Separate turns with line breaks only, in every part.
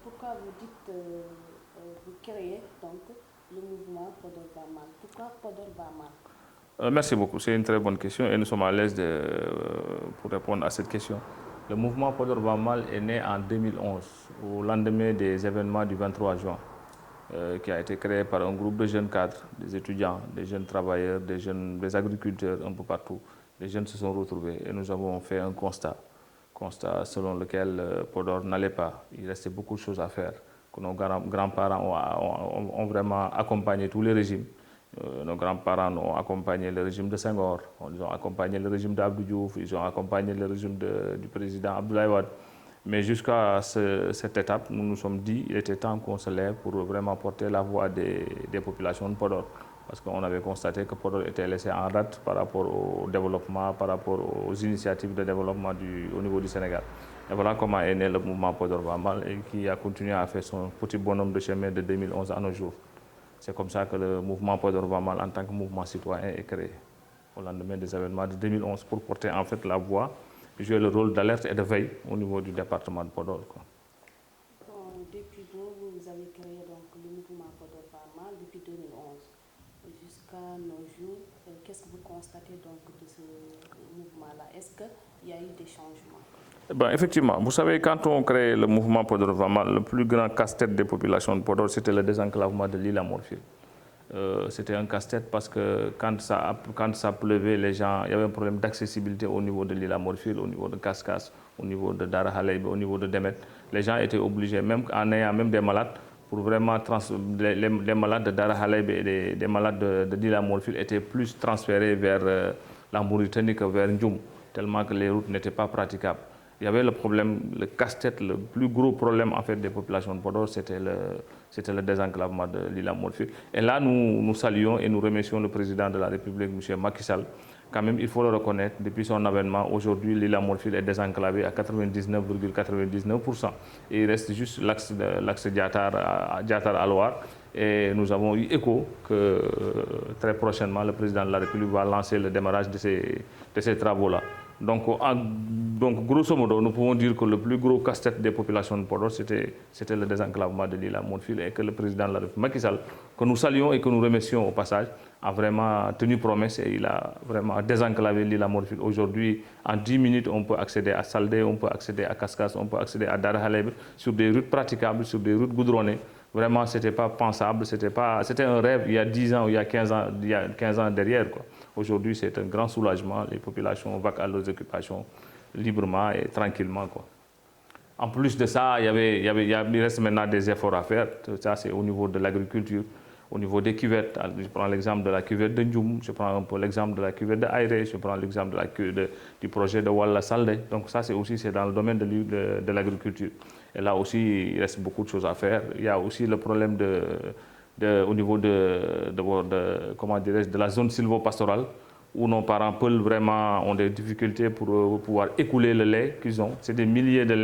pourquoi vous dites, vous créez donc le mouvement Podor va mal? Pourquoi Podor va mal?
Merci beaucoup, c'est une très bonne question et nous sommes à l'aise pour répondre à cette question. Le mouvement Podor va mal est né en 2011, au lendemain des événements du 23 juin, qui a été créé par un groupe de jeunes cadres, des étudiants, des jeunes travailleurs, des agriculteurs un peu partout. Les jeunes se sont retrouvés et nous avons fait un constat selon lequel Podor n'allait pas. Il restait beaucoup de choses à faire, que nos grands-parents ont vraiment accompagné tous les régimes. Nos grands-parents ont accompagné le régime de Senghor, ils ont accompagné le régime d'Abdou Diouf, ils ont accompagné le régime du président Abdoulaye Wade. Mais jusqu'à cette étape, nous nous sommes dit qu'il était temps qu'on se lève pour vraiment porter la voix des populations de Podor. Parce qu'on avait constaté que Podor était laissé en rade par rapport au développement, par rapport aux initiatives de développement au niveau du Sénégal. Et voilà comment est né le mouvement Podor va mal et qui a continué à faire son petit bonhomme de chemin de 2011 à nos jours. C'est comme ça que le mouvement Podor va mal en tant que mouvement citoyen est créé au lendemain des événements de 2011 pour porter en fait la voix, jouer le rôle d'alerte et de veille au niveau du département de Podor.
Bon, depuis donc, vous avez créé donc, le mouvement Podor va mal depuis 2011 jusqu'à nos jours. Qu'est-ce que vous constatez donc de ce mouvement-là? Est-ce qu'il y a eu des changements?
Ben, effectivement, vous savez, quand on crée le mouvement Podor va mal, le plus grand casse-tête des populations de Podor, c'était le désenclavement de l'île à Morphil. C'était un casse-tête parce que quand ça pleuvait, les gens, il y avait un problème d'accessibilité au niveau de l'île à Morphil, au niveau de Kaskas, au niveau de Dara Haleb, au niveau de Demet. Les gens étaient obligés, même en ayant même des malades, pour vraiment les malades de Dara Haleb et des malades de l'île à Morphil étaient plus transférés vers la Mauritanie que vers Ndjoum, tellement que les routes n'étaient pas praticables. Il y avait le problème, le casse-tête, le plus gros problème en fait des populations de Podor, c'était le désenclavement de l'île à Morphil. Et là, nous saluons et nous remercions le président de la République, M. Macky Sall. Quand même, il faut le reconnaître, depuis son avènement, aujourd'hui, l'île à Morphil est désenclavée à 99,99%. Et il reste juste l'axe Diatar-Aloir. Et nous avons eu écho que très prochainement, le président de la République va lancer le démarrage de ces travaux-là. Donc, grosso modo, nous pouvons dire que le plus gros casse-tête des populations de Podor, c'était le désenclavement de l'île à Morphil et que le président de la République, Macky Sall, que nous saluons et que nous remercions au passage, a vraiment tenu promesse et il a vraiment désenclavé l'île à Morphil. Aujourd'hui, en 10 minutes, on peut accéder à Saldé, on peut accéder à Kaskas, on peut accéder à Dar Haleb sur des routes praticables, sur des routes goudronnées. Vraiment, ce n'était pas pensable, c'était un rêve il y a 10 ans ou il y a 15 ans derrière. Aujourd'hui, c'est un grand soulagement. Les populations vaquent à leurs occupations librement et tranquillement. En plus de ça, il reste maintenant des efforts à faire. Ça, c'est au niveau de l'agriculture, au niveau des cuvettes. Je prends l'exemple de la cuvette de Ndjoum, je prends un peu l'exemple de la cuvette de Aïré, je prends l'exemple du projet de Walla Saldé. Donc ça, c'est dans le domaine de l'agriculture. Et là aussi, il reste beaucoup de choses à faire. Il y a aussi le problème au niveau de la zone sylvo-pastorale, où nos parents vraiment ont des difficultés pour pouvoir écouler le lait qu'ils ont. C'est des milliers de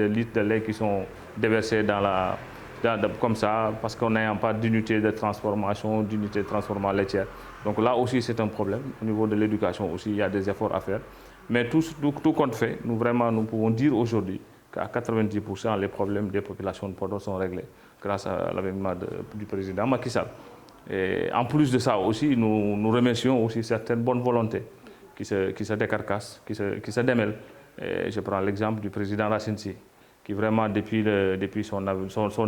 litres de lait qui sont déversés comme ça, parce qu'on n'a pas d'unité de transformation, d'unité de transformation laitière. Donc là aussi, c'est un problème. Au niveau de l'éducation aussi, il y a des efforts à faire. Mais tout compte fait, nous pouvons dire aujourd'hui qu'à 90%, les problèmes des populations de Podor sont réglés grâce à l'avènement du président Macky Sall. Et en plus de ça aussi, nous remercions aussi certaines bonnes volontés qui se décarcassent, qui se démêlent. Et je prends l'exemple du président Racine Sy, qui vraiment, depuis son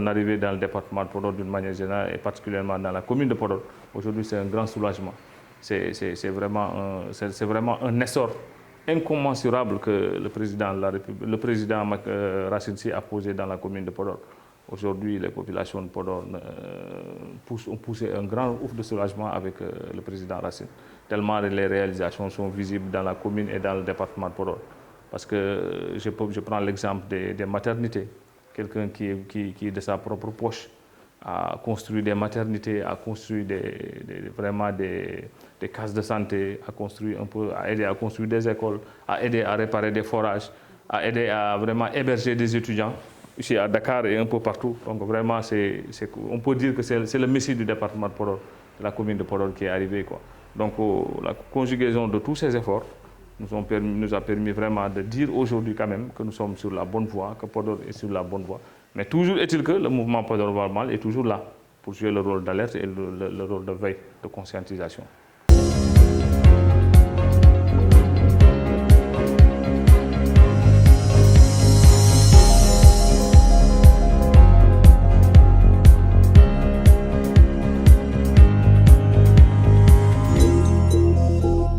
arrivée dans le département de Podor d'une manière générale, et particulièrement dans la commune de Podor, aujourd'hui c'est un grand soulagement. C'est vraiment un essor incommensurable que le président de la République, le président Racine Sy a posé dans la commune de Podor. Aujourd'hui, les populations de Podor ont poussé un grand ouf de soulagement avec le président Racine, tellement les réalisations sont visibles dans la commune et dans le département de Podor. Parce que je prends l'exemple des maternités. Quelqu'un qui de sa propre poche a construit des maternités, a construit vraiment des cases de santé, a aidé à construire des écoles, a aidé à réparer des forages, a aidé à vraiment héberger des étudiants ici à Dakar et un peu partout. Donc vraiment, on peut dire que c'est le messie du département de Podor, de la commune de Podor qui est arrivé. Donc la conjugaison de tous ces efforts nous a permis vraiment de dire aujourd'hui quand même que nous sommes sur la bonne voie, que Podor est sur la bonne voie. Mais toujours est-il que le mouvement Podor Mal est toujours là pour jouer le rôle d'alerte et le rôle de veille, de conscientisation.